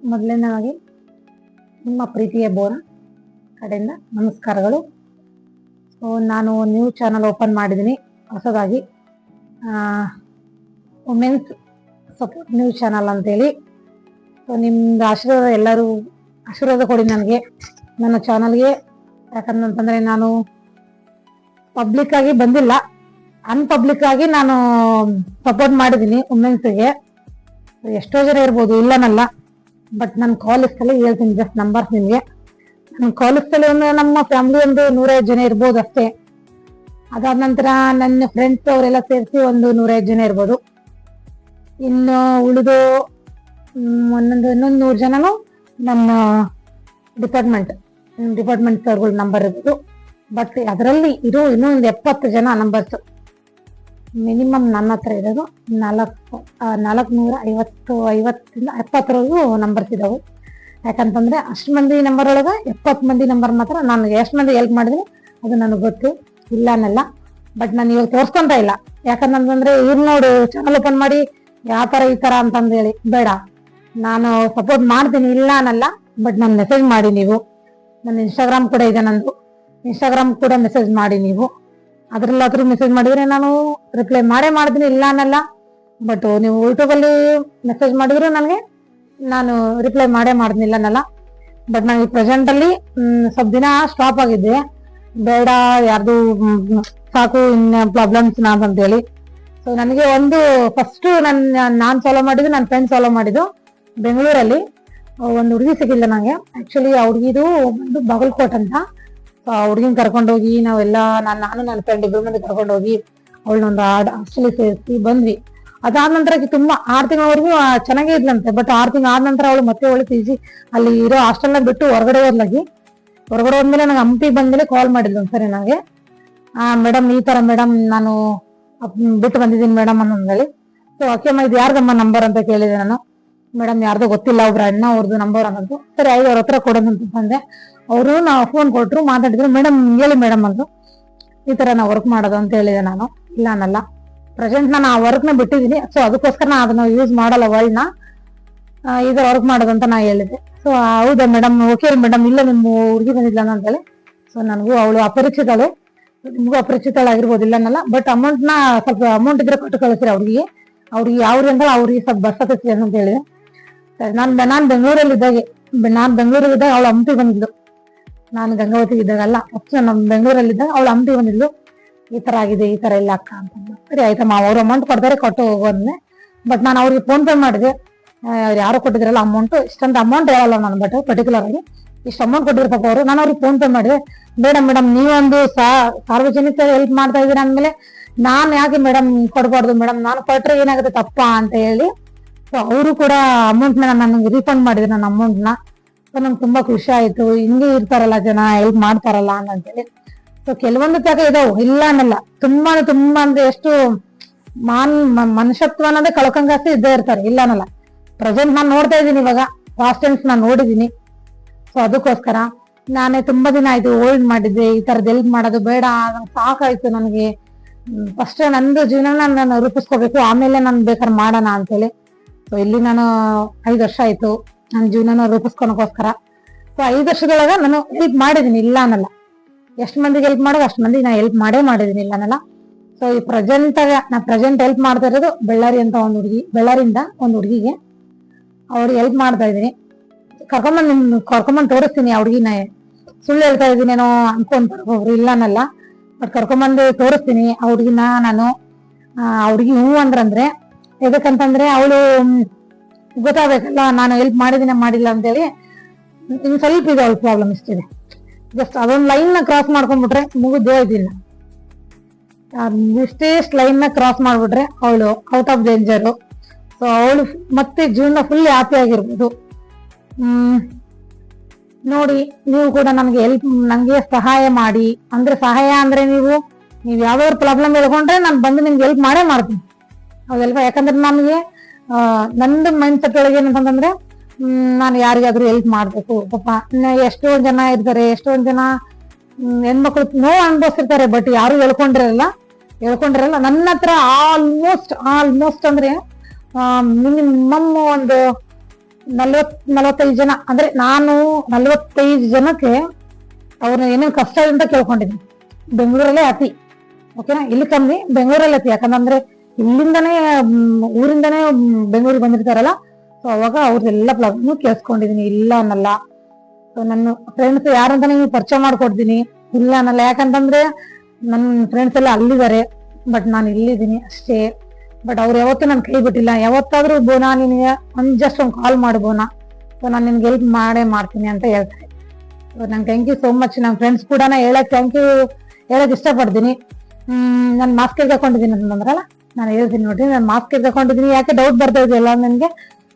ಮೊದಲನೇದಾಗಿ ನಿಮ್ಮ ಪ್ರೀತಿಯ ಬೋನ ಕಡೆಯಿಂದ ನಮಸ್ಕಾರಗಳು. ಸೊ ನಾನು ನ್ಯೂ ಚಾನಲ್ ಓಪನ್ ಮಾಡಿದ್ದೀನಿ ಹೊಸದಾಗಿ, ವುಮೆನ್ಸ್ ಸಪೋರ್ಟ್ ನ್ಯೂಸ್ ಚಾನಲ್ ಅಂತೇಳಿ. ಸೊ ನಿಮ್ದು ಆಶೀರ್ವಾದ, ಎಲ್ಲರೂ ಆಶೀರ್ವಾದ ಕೊಡಿ ನನಗೆ, ನನ್ನ ಚಾನಲ್ಗೆ. ಯಾಕಂತಂದರೆ ನಾನು ಪಬ್ಲಿಕ್ ಆಗಿ ಬಂದಿಲ್ಲ, ಅನ್ಪಬ್ಲಿಕ್ ಆಗಿ ನಾನು ಸಪೋರ್ಟ್ ಮಾಡಿದ್ದೀನಿ ವುಮೆನ್ಸ್ಗೆ. ಎಷ್ಟೋ ಜನ ಇರ್ಬೋದು, ಇಲ್ಲನಲ್ಲ, ಬಟ್ ನನ್ನ ಕಾಲ್ ಲಿಸ್ಟಲ್ಲಿ ಹೇಳ್ತೀನಿ ಜಸ್ಟ್ ನಂಬರ್ಸ್ ನಿಮಗೆ. ನನ್ನ ಕಾಲ್ ಲಿಸ್ಟಲ್ಲಿ ಒಂದು ನಮ್ಮ ಫ್ಯಾಮಿಲಿ ಒಂದು 105 ಜನ ಇರ್ಬೋದು ಅಷ್ಟೇ. ಅದಾದ ನಂತರ ನನ್ನ ಫ್ರೆಂಡ್ಸ್ ಅವರೆಲ್ಲ ಸೇರಿಸಿ ಒಂದು 105 ಜನ ಇರ್ಬೋದು. ಇನ್ನು ಉಳಿದು ಇನ್ನೊಂದು 100 ಜನನು ನನ್ನ ಡಿಪಾರ್ಟ್ಮೆಂಟ್ ಸರ್ಗಳ ನಂಬರ್ ಇರ್ಬೋದು. ಬಟ್ ಅದರಲ್ಲಿ ಇರೋ ಇನ್ನೊಂದು 70 ಜನ ನಂಬರ್ಸ್ ಮಿನಿಮಮ್ ನನ್ನ ಹತ್ರ ಇರೋದು 450 70 ನಂಬರ್ಸ್ ಇದಾವೆ. ಯಾಕಂತಂದ್ರೆ ಅಷ್ಟು ಮಂದಿ ನಂಬರ್ ಒಳಗೆ 70 ಮಂದಿ ನಂಬರ್ ಮಾತ್ರ ನಾನು ಎಷ್ಟು ಮಂದಿ ಹೆಲ್ಪ್ ಮಾಡಿದ್ದೀನಿ ಅದು ನನಗೆ ಗೊತ್ತು, ಇಲ್ಲ ಅನ್ನಲ್ಲ. ಬಟ್ ನಾನು ಇವಾಗ ತೋರಿಸ್ಕೊಂತ ಇಲ್ಲ, ಯಾಕಂತಂದ್ರೆ ಇವ್ರು ನೋಡು ಚಾನಲ್ ಓಪನ್ ಮಾಡಿ ಯಾವ ತರ ಈ ತರ ಅಂತಂದು ಹೇಳಿ ಬೇಡ. ನಾನು ಸಪೋರ್ಟ್ ಮಾಡ್ತೀನಿ, ಇಲ್ಲ ಅನ್ನಲ್ಲ. ಬಟ್ ನಾನು ಮೆಸೇಜ್ ಮಾಡಿ, ನೀವು ನನ್ನ ಇನ್ಸ್ಟಾಗ್ರಾಮ್ ಕೂಡ ಇದೆ, ನಂದು ಇನ್ಸ್ಟಾಗ್ರಾಮ್ ಕೂಡ ಮೆಸೇಜ್ ಮಾಡಿ. ನೀವು ಅದ್ರಲ್ಲಾದ್ರೂ ಮೆಸೇಜ್ ಮಾಡಿದ್ರೆ ನಾನು ರಿಪ್ಲೈ ಮಾಡ್ತೀನಿ, ಇಲ್ಲ ಅನ್ನಲ್ಲ. ಬಟ್ ನೀವು ಯೂಟ್ಯೂಬಲ್ಲಿ ಮೆಸೇಜ್ ಮಾಡಿದ್ರು ನನಗೆ ನಾನು ರಿಪ್ಲೈ ಮಾಡ್ತೀನಿ, ಇಲ್ಲ ಅನ್ನಲ್ಲ. ಬಟ್ ನಾನು ಈ ಪ್ರೆಸೆಂಟ್ ಅಲ್ಲಿ ಸ್ವಲ್ಪ ದಿನ ಸ್ಟಾಪ್ ಆಗಿದ್ದೆ, ಬೇಡ ಯಾರ್ದು ಸಾಕು ಇನ್ನ ಪ್ರಾಬ್ಲಮ್ಸ್ ಅಂತೇಳಿ. ಸೊ ನನಗೆ ಒಂದು ಫಸ್ಟ್ ನಾನು ಸಾಲ್ವ್ ಮಾಡಿದ್ದು, ನನ್ನ ಫ್ರೆಂಡ್ ಸಾಲ್ವ್ ಮಾಡಿದ್ದು ಬೆಂಗಳೂರಲ್ಲಿ. ಒಂದು ಹುಡುಗಿ ಸಿಗಿಲ್ಲ ನಂಗೆ. ಆಕ್ಚುಲಿ ಆ ಹುಡುಗಿದು ಒಂದು ಬಾಗಲಕೋಟ್ ಅಂತ. ಸೊ ಆ ಹುಡುಗಿನ ಕರ್ಕೊಂಡೋಗಿ ನಾವೆಲ್ಲ ನಾನು ನನ್ನ ಫ್ರೆಂಡ್ 2 ಮಂದಿ ಕರ್ಕೊಂಡೋಗಿ ಅವಳನ್ನೊಂದು ಹಾಸ್ಟೆಲ್ ಸೇರಿಸಿ ಬಂದ್ವಿ. ಅದಾದ ನಂತರ ತುಂಬಾ 6 ತಿಂಗಳವರೆಗೂ ಚೆನ್ನಾಗೇ ಇದ್ಲಂತೆ. ಬಟ್ 6 ತಿಂಗಳು ಆದ ನಂತರ ಅವಳು ಮತ್ತೆ ಒಳ್ಳೆ ಪಿ ಜಿ ಅಲ್ಲಿ ಇರೋ ಹಾಸ್ಟೆಲ್ನಾಗ ಬಿಟ್ಟು ಹೊರಗಡೆ ಹೋದ್ಮೇಲೆ ನಂಗೆ ಹಂಪಿ ಬಂದ್ಮೇಲೆ ಕಾಲ್ ಮಾಡಿದ್ಲು ಒಂದ್ಸರಿ ನನಗೆ. ಮೇಡಮ್ ಈ ತರ ಮೇಡಮ್ ನಾನು ಬಿಟ್ಟು ಬಂದಿದ್ದೀನಿ ಮೇಡಮ್ ಅನ್ನೋದ್ಮೇಲೆ. ಸೊ ಓಕೆಮ್ಮ ಇದು ಯಾರ್ದಮ್ಮ ನಂಬರ್ ಅಂತ ಕೇಳಿದೆ ನಾನು. ಮೇಡಮ್ ಯಾರ್ದೋ ಗೊತ್ತಿಲ್ಲ, ಒಬ್ರು ಅಣ್ಣ ಅವ್ರದ್ದು ನಂಬರ್ ಅನ್ನೋದು. ಸರಿ ಆಯ್ತು, ಅವ್ರ ಹತ್ರ ಕೊಡೋದಂತ ಬಂದೆ. ಅವರು ನಾವು ಫೋನ್ ಕೊಟ್ರು, ಮಾತಾಡಿದ್ರು. ಮೇಡಮ್ ಹೇಳಿ ಮೇಡಮ್ ಅಂದ್ರು. ಈ ತರ ನಾವು ವರ್ಕ್ ಮಾಡೋದು ಅಂತ ಹೇಳಿದೆ ನಾನು, ಇಲ್ಲ ಅನ್ನಲ್ಲ. ಪ್ರೆಸೆಂಟ್ ನಾನು ಆ ವರ್ಕ್ನ ಬಿಟ್ಟಿದ್ದೀನಿ. ಸೊ ಅದಕ್ಕೋಸ್ಕರ ನಾ ಅದನ್ನ ಯೂಸ್ ಮಾಡಲ್ಲ ವರ್ಡ್ನ, ಇದರ ವರ್ಕ್ ಮಾಡೋದಂತ ನಾ ಹೇಳಿದೆ. ಸೊ ಹೌದಾ ಮೇಡಮ್, ಓಕೆ ಮೇಡಮ್, ಇಲ್ಲ ನಿಮ್ಮ ಹುಡುಗಿ ಬಂದಿಲ್ಲ ಅಂತ ಹೇಳಿ. ಸೊ ನನಗೂ ಅವಳು ಅಪರಿಚಿತಳು, ನಿಮಗೂ ಅಪರಿಚಿತಳಾಗಿರ್ಬೋದು, ಇಲ್ಲ ಅನ್ನಲ್ಲ. ಬಟ್ ಅಮೌಂಟ್ನ ಸ್ವಲ್ಪ ಅಮೌಂಟ್ ಇದ್ರೆ ಕೊಟ್ಟು ಕಳಿಸ್ರಿ ಅವ್ರಿಗೆ ಯಾವ್ರಿ ಅಂತ ಅವ್ರಿಗೆ ಸ್ವಲ್ಪ ಬಸ್ ಹತ್ತಿಸಿ ಅಂತ ಹೇಳಿದೆ. ಸರಿ, ನಾನು ಬೆಂಗಳೂರಲ್ಲಿದ್ದಾಗ ಅವಳು ಹಂಪಿ ಬಂದಿದ್ಲು. ನಾನು ಗಂಗಾವತಿ ಇದ್ದಾಗಲ್ಲ, ಫಸ್ಟ್ ನಮ್ಮ ಬೆಂಗಳೂರಲ್ಲಿದ್ದಾಗ ಅವಳು ಹಂಪಿ ಬಂದಿದ್ಲು. ಈ ತರ ಆಗಿದೆ, ಈ ತರ ಇಲ್ಲ ಅಕ್ಕ ಅಂತಂದು. ಸರಿ ಆಯ್ತಮ್ಮ, ಅವ್ರು ಅಮೌಂಟ್ ಕೊಡ್ತಾರೆ, ಕೊಟ್ಟು ಹೋಗೋದ್ರೆ. ಬಟ್ ನಾನು ಅವ್ರಿಗೆ ಫೋನ್ ಪೇ ಮಾಡಿದೆ. ಯಾರು ಕೊಟ್ಟಿದ್ರಲ್ಲ ಅಮೌಂಟ್, ಇಷ್ಟಂತ ಅಮೌಂಟ್ ಹೇಳಲ್ಲ ನಾನು, ಬಟ್ ಪರ್ಟಿಕ್ಯುಲರ್ ಆಗಿ ಇಷ್ಟು ಅಮೌಂಟ್ ಕೊಟ್ಟಿರ್ತಾರೆ ಅವರು. ನಾನು ಅವ್ರಿಗೆ ಫೋನ್ ಪೇ ಮಾಡಿದೆ. ಮೇಡಮ್ ನೀವೊಂದು ಸಾರ್ವಜನಿಕ ಹೆಲ್ಪ್ ಮಾಡ್ತಾ ಇದ್ದೀರಾ ಅಂದ್ಮೇಲೆ ನಾನು ಯಾಕೆ ಮೇಡಮ್ ಕೊಡ್ಬಾರ್ದು ಮೇಡಮ್, ನಾನು ಕೊಟ್ರೆ ಏನಾಗುತ್ತೆ ತಪ್ಪ ಅಂತ ಹೇಳಿ. ಸೊ ಅವರು ಕೂಡ ಅಮೌಂಟ್ನ ನನಗೆ ರೀಫಂಡ್ ಮಾಡಿದ್ರು, ನನ್ನ ಅಮೌಂಟ್ನ. ಸೊ ನಂಗೆ ತುಂಬಾ ಖುಷಿ ಆಯ್ತು, ಹಿಂಗೆ ಇರ್ತಾರಲ್ಲ ಜನ, ಹೆಲ್ಪ್ ಮಾಡ್ತಾರಲ್ಲ ಅಂತೇಳಿ. ಸೊ ಕೆಲವೊಂದು ಜಾಗ ಇದಾವೆ, ಇಲ್ಲ ಅನ್ನಲ್ಲ. ತುಂಬಾ ಅಂದ್ರೆ ಎಷ್ಟು ಮನುಷ್ಯತ್ವ ಅನ್ನೋದೇ ಕಳ್ಕೊಂಡಾಸ್ತಿ ಇದ್ದೇ ಇರ್ತಾರೆ, ಇಲ್ಲ ಅನ್ನಲ್ಲ. ಪ್ರೆಸೆಂಟ್ ನಾನು ನೋಡ್ತಾ ಇದ್ದೀನಿ, ಇವಾಗ ಫಾಸ್ಟ್ ಟೈಮ್ಸ್ ನಾನು ನೋಡಿದ್ದೀನಿ. ಸೊ ಅದಕ್ಕೋಸ್ಕರ ನಾನೇ ತುಂಬಾ ದಿನ ಆಯ್ತು ಹೋಲ್ಡ್ ಮಾಡಿದ್ದೆ, ಈ ತರದ್ ಹೆಲ್ಪ್ ಮಾಡೋದು ಬೇಡ, ಸಾಕಾಯ್ತು ನನಗೆ. ಫಸ್ಟ್ ನಂದು ಜೀವನ ನಾನು ರೂಪಿಸ್ಕೋಬೇಕು, ಆಮೇಲೆ ನಾನು ಬೇಕಾದ್ರೆ ಮಾಡೋಣ ಅಂತೇಳಿ. ಸೊ ಇಲ್ಲಿ ನಾನು 5 ವರ್ಷ ಆಯ್ತು ನನ್ನ ಜೀವನ ರೂಪಿಸ್ಕೊಳಕೋಸ್ಕರ. ಸೊ 5 ವರ್ಷದೊಳಗ ನಾನು ಹೆಲ್ಪ್ ಮಾಡಿದೀನಿ, ಇಲ್ಲ ಅನ್ನಲ್ಲ. ಎಷ್ಟು ಮಂದಿಗೆ ಹೆಲ್ಪ್ ಮಾಡೋದು ಅಷ್ಟು ಮಂದಿಗೆ ನಾ ಹೆಲ್ಪ್ ಮಾಡಿದೀನಿ, ಇಲ್ಲ ಅನ್ನಲ್ಲ. ಸೊ ಈ ಪ್ರೆಸೆಂಟ್ ಹೆಲ್ಪ್ ಮಾಡ್ತಾ ಇರೋದು ಬಳ್ಳಾರಿಯಿಂದ ಒಂದು ಹುಡುಗಿಗೆ ಅವ್ರಿಗೆ ಹೆಲ್ಪ್ ಮಾಡ್ತಾ ಇದೀನಿ. ಕರ್ಕೊಂಬಂದ್ ತೋರಿಸ್ತೀನಿ ಆ ಹುಡುಗಿನ. ಸುಳ್ಳು ಹೇಳ್ತಾ ಇದೀನೇನೋ ಅನ್ಕೊಂತಾರೆ ಒಬ್ರು, ಇಲ್ಲ ಅನ್ನಲ್ಲ. ಬಟ್ ಕರ್ಕೊಂಬಂದು ತೋರಿಸ್ತೀನಿ ಆ ಹುಡುಗಿನ ನಾನು. ಆ ಹುಡುಗಿ ಹೂ ಅಂದ್ರಂದ್ರೆ ಎದಕ್ಕಂತಂದ್ರೆ ಅವಳು ಗೊತ್ತಾಗಬೇಕಲ್ಲ ನಾನು ಹೆಲ್ಪ್ ಮಾಡಿಲ್ಲ ಅಂತೇಳಿ. ಇನ್ನು ಸ್ವಲ್ಪ ಇದೆ ಅವಳು ಪ್ರಾಬ್ಲಮ್, ಇಷ್ಟಿದೆ. ಜಸ್ಟ್ ಅದೊಂದು ಲೈನ್ ನ ಕ್ರಾಸ್ ಮಾಡ್ಕೊಂಡ್ಬಿಟ್ರೆ ಮುಗಿದು ಹೋಯ್ತಿಲ್ಲ. ಇಷ್ಟೇ ಲೈನ್ ನ ಕ್ರಾಸ್ ಮಾಡ್ಬಿಟ್ರೆ ಅವಳು ಔಟ್ ಆಫ್ ಡೇಂಜರ್. ಸೊ ಅವಳು ಮತ್ತೆ ಜೀವನ ಫುಲ್ ಹ್ಯಾಪಿ ಆಗಿರ್ಬೋದು. ನೋಡಿ, ನೀವು ಕೂಡ ನಂಗೆ ಸಹಾಯ ಮಾಡಿ. ಸಹಾಯ ಅಂದ್ರೆ ನೀವು ಯಾವ್ದಾದ್ರು ಪ್ರಾಬ್ಲಮ್ ಹೇಳ್ಕೊಂಡ್ರೆ ನಾನು ಬಂದು ನಿಮ್ಗೆ ಹೆಲ್ಪ್ ಮಾಡ್ತೀನಿ, ಹೌದಲ್ವಾ? ಯಾಕಂದ್ರೆ ನನಗೆ ನಂದು ಮೈಂಡ್ ಸೆಟ್ ಒಳಗೆ ಏನಂತಂದ್ರೆ ನಾನು ಯಾರಿಗಾದ್ರೂ ಹೆಲ್ಪ್ ಮಾಡ್ಬೇಕು. ಪಾಪ ಎಷ್ಟೊಂದ್ ಜನ ಇರ್ತಾರೆ, ಎಷ್ಟೊಂದ್ ಜನ ಹೆಣ್ಮಕ್ಳು ನೋವು ಅನುಭವಿಸಿರ್ತಾರೆ, ಬಟ್ ಯಾರು ಹೇಳ್ಕೊಂಡಿರಲ್ಲ. ನನ್ನ ಹತ್ರ ಆಲ್ಮೋಸ್ಟ್ ಅಂದ್ರೆ ಮಿನಿಮಮ್ ಒಂದು 45 ಜನ ಅಂದ್ರೆ ನಾನು 45 ಜನಕ್ಕೆ ಅವ್ರನ್ನ ಏನೇನು ಕಷ್ಟ ಇದೆ ಅಂತ ಕೇಳ್ಕೊಂಡಿದ್ದೀನಿ. ಬೆಂಗಳೂರಲ್ಲೇ ಅತಿ, ಓಕೆನಾ, ಇಲ್ಲಿ ಕಮ್ಮಿ, ಬೆಂಗಳೂರಲ್ಲೇ ಅತಿ. ಯಾಕಂದ್ರೆ ಇಲ್ಲಿಂದಾನೇ ಊರಿಂದಾನೇ ಬೆಂಗಳೂರಿಗೆ ಬಂದಿರ್ತಾರಲ್ಲ, ಸೊ ಅವಾಗ ಅವ್ರದ್ದೆಲ್ಲ ಪ್ರಾಬ್ಲಮ್ ಕೇಳಿಸ್ಕೊಂಡಿದೀನಿ, ಇಲ್ಲ ಅನ್ನಲ್ಲ. ಸೊ ನನ್ನ ಫ್ರೆಂಡ್ಸ್ ಯಾರಂತಾನೆ ಪರಿಚಯ ಮಾಡ್ಕೊಡ್ತೀನಿ, ಇಲ್ಲ ಅನ್ನಲ್ಲ. ಯಾಕಂತಂದ್ರೆ ನನ್ನ ಫ್ರೆಂಡ್ಸ್ ಎಲ್ಲ ಅಲ್ಲಿದ್ದಾರೆ, ಬಟ್ ನಾನು ಇಲ್ಲಿದ್ದೀನಿ ಅಷ್ಟೇ. ಬಟ್ ಅವ್ರು ಯಾವತ್ತೂ ನನ್ ಕೈ ಬಿಟ್ಟಿಲ್ಲ. ಯಾವತ್ತಾದ್ರೂ ಬೋನಾ ನಿನಗೆ ಜಸ್ಟ್ ಒಂದು ಕಾಲ್ ಮಾಡು ಬೋನಾ, ಸೊ ನಾನು ನಿನ್ಗೆ ಹೆಲ್ಪ್ ಮಾಡೇ ಮಾಡ್ತೀನಿ ಅಂತ ಹೇಳ್ತಾರೆ. ಸೊ ನಂಗೆ ಥ್ಯಾಂಕ್ ಯು ಸೋ ಮಚ್. ನಮ್ಮ ಫ್ರೆಂಡ್ಸ್ ಕೂಡ ಹೇಳಕ್ ಥ್ಯಾಂಕ್ ಯು ಹೇಳಕ್ ಇಷ್ಟಪಡ್ತೀನಿ. ನಾನು ಮಾಸ್ಕ್ ಹಾಕೊಂಡಿದ್ದೀನಿ ಅಂತಂದ್ರಲ್ಲ, ನಾನು ಹೇಳ್ತೀನಿ ನೋಡ್ರಿ, ನಾನು ಮಾಸ್ಕ್ ಹಾಕೊಂಡಿದ್ದೀನಿ. ಯಾಕೆ ಡೌಟ್ ಬರ್ತಾ ಇದೆಯಲ್ಲ ನನಗೆ.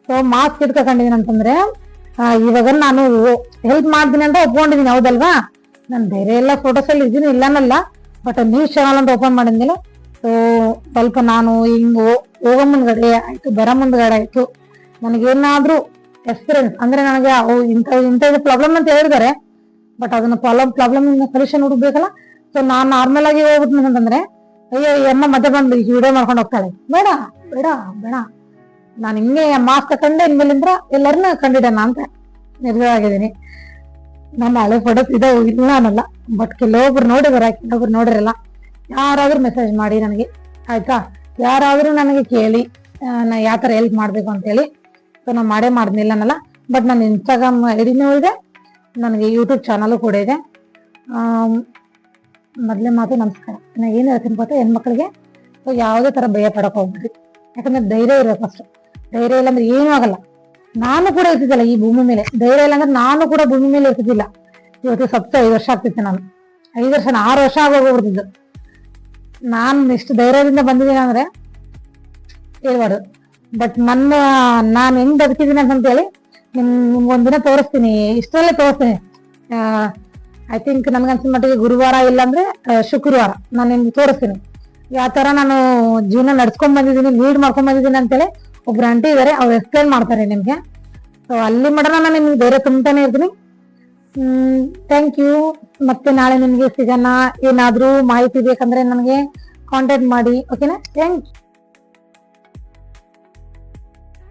ಸೊ ಮಾಸ್ಕ್ ಇಟ್ಕೊಂಡಿದ್ದೀನಿ ಅಂತಂದ್ರೆ ಇವಾಗ ನಾನು ಹೆಲ್ಪ್ ಮಾಡ್ತೀನಿ ಅಂತ ಒಪ್ಕೊಂಡಿದ್ದೀನಿ, ಹೌದಲ್ವಾ. ನಾನು ಬೇರೆ ಎಲ್ಲ ಫೋಟೋಸ್ ಅಲ್ಲಿ ಇದೀನಿ, ಇಲ್ಲನಲ್ಲ, ಬಟ್ ನ್ಯೂಸ್ ಚಾನಲ್ ಅಂತ ಓಪನ್ ಮಾಡಿದ್ಮೇಲೆ ಸೊ ಸ್ವಲ್ಪ ನಾನು ಹಿಂಗ್ ಹೋಗೋ ಮುಂದ್ಗಡೆ ಆಯ್ತು, ಬರೋ ಮುಂದ್ಗಡೆ ಆಯ್ತು, ನನಗೇನಾದ್ರೂ ಎಕ್ಸ್ಪೀರಿಯನ್ಸ್ ಅಂದ್ರೆ ನನಗೆ ಇಂಥ ಪ್ರಾಬ್ಲಮ್ ಅಂತ ಹೇಳಿದಾರೆ, ಬಟ್ ಅದನ್ನ ಪ್ರಾಬ್ಲಮ್ ಸೊಲ್ಯೂಷನ್ ಹುಡುಕ್ಬೇಕಲ್ಲ. ಸೊ ನಾನ್ ನಾರ್ಮಲ್ ಆಗಿ ಹೋಗ್ಬಿಟ್ಟು ಅಂತಂದ್ರೆ, ಅಯ್ಯೋ ಈ ಅಮ್ಮ ಮತ್ತೆ ಬಂದು ವಿಡಿಯೋ ಮಾಡ್ಕೊಂಡು ಹೋಗ್ತಾಳೆ, ಬೇಡ ಬೇಡ ಬೇಡ, ನಾನು ಹಿಂಗೆ ಮಾಸ್ಕ್ ಹಾಕೊಂಡೆ ಇನ್ಮೇಲಿಂದ ಎಲ್ಲರನ್ನ ಕಂಡಿಡೋಣ ಅಂತ ನಿರ್ಧಾರ ಆಗಿದ್ದೀನಿ. ನನ್ನ ಹಳೆ ಫೋಟೋಸ್ ಇದಾವೆ, ಇಲ್ಲ ಅನ್ನಲ್ಲ, ಬಟ್ ಕೆಲವೊಬ್ರು ನೋಡಿದಾರೆ, ಕೆಲವೊಬ್ರು ನೋಡಿರಲ್ಲ. ಯಾರಾದ್ರೂ ಮೆಸೇಜ್ ಮಾಡಿ ನನಗೆ, ಆಯ್ತಾ, ಯಾರಾದ್ರೂ ನನಗೆ ಕೇಳಿ ನಾ ಯಾವ ತರ ಹೆಲ್ಪ್ ಮಾಡ್ಬೇಕು ಅಂತ ಹೇಳಿ. ಸೊ ನಾನು ಮಾಡೇ ಮಾಡ್ದಿಲ್ಲ ಅನ್ನಲ್ಲ, ಬಟ್ ನನ್ನ ಇನ್ಸ್ಟಾಗ್ರಾಮ್ ಐಡಿನೂ ಇದೆ, ನನಗೆ ಯೂಟ್ಯೂಬ್ ಚಾನಲ್ ಕೂಡ ಇದೆ. ಮೊದಲೇ ಮಾತು ನಮಸ್ಕಾರ. ನಾನು ಏನು ಹೇಳ್ತೀನಿ ಗೊತ್ತಾ, ಹೆಣ್ಮಕ್ಳಿಗೆ ಸೊ ಯಾವುದೇ ತರ ಭಯ ಪಡಕ್ ಹೋಗ್ಬಿಡ್ರಿ. ಯಾಕಂದ್ರೆ ಧೈರ್ಯ ಇರಬೇಕು ಅಷ್ಟು. ಧೈರ್ಯ ಇಲ್ಲ ಅಂದ್ರೆ ಏನೂ ಆಗಲ್ಲ. ನಾನು ಕೂಡ ಇರ್ತಿದ್ದಿಲ್ಲ ಈ ಭೂಮಿ ಮೇಲೆ, ಧೈರ್ಯ ಇಲ್ಲ ಅಂದ್ರೆ ನಾನು ಕೂಡ ಭೂಮಿ ಮೇಲೆ ಇರ್ತಿದ್ದಿಲ್ಲ. ಇವತ್ತು ಸತ್ತು 5 ವರ್ಷ ಆಗ್ತಿತ್ತು. ನಾನು 5 ವರ್ಷ 6 ವರ್ಷ ಆಗೋಗ್ಬಿಡ್ತಿದ್ದು. ನಾನು ಇಷ್ಟು ಧೈರ್ಯದಿಂದ ಬಂದಿದ್ದೀನಿ ಅಂದ್ರೆ ಹೇಳ್ಬಾರ್ದು. ಬಟ್ ನಾನು ಹೆಂಗ್ ಬದುಕಿದ್ದೀನಿ ಅಂತ ಹೇಳಿ ನಿಮ್ಗೊಂದಿನ ತೋರಿಸ್ತೀನಿ, ಇಷ್ಟರಲ್ಲೇ ತೋರಿಸ್ತೀನಿ. ಐ ಥಿಂಕ್ ನನ್ಗನ್ಸಿದ ಮಟ್ಟಿಗೆ ಗುರುವಾರ ಇಲ್ಲಾಂದ್ರೆ ಶುಕ್ರವಾರ ನಾನು ನಿಮ್ಗೆ ತೋರಿಸ್ತೀನಿ ಯಾವ ತರ ನಾನು ಜೀವನ ನಡ್ಸ್ಕೊಂಡ್ ಬಂದಿದ್ದೀನಿ, ಲೀಡ್ ಮಾಡ್ಕೊಂಡ್ ಬಂದಿದ್ದೀನಿ ಅಂತೇಳಿ. ಒಬ್ರು ಆಂಟಿ ಇದಾರೆ, ಅವ್ರು ಎಕ್ಸ್ಪ್ಲೇನ್ ಮಾಡ್ತಾರೆ ನಿಮ್ಗೆ. ಸೊ ಅಲ್ಲಿ ಮಾಡೋಣ, ನಾನು ನಿಮ್ಗೆ ಧೈರ್ಯ ತುಂಬ್ತಾನೆ ಇರ್ತೀನಿ. Thank you. ಮತ್ತೆ ನಾಳೆ ನಿಮ್ಗೆ ಸಿಗೋಣ. ಏನಾದ್ರೂ ಮಾಹಿತಿ ಬೇಕಂದ್ರೆ ನನಗೆ ಕಾಂಟ್ಯಾಕ್ಟ್ ಮಾಡಿ, ಓಕೆನಾ. Thank you.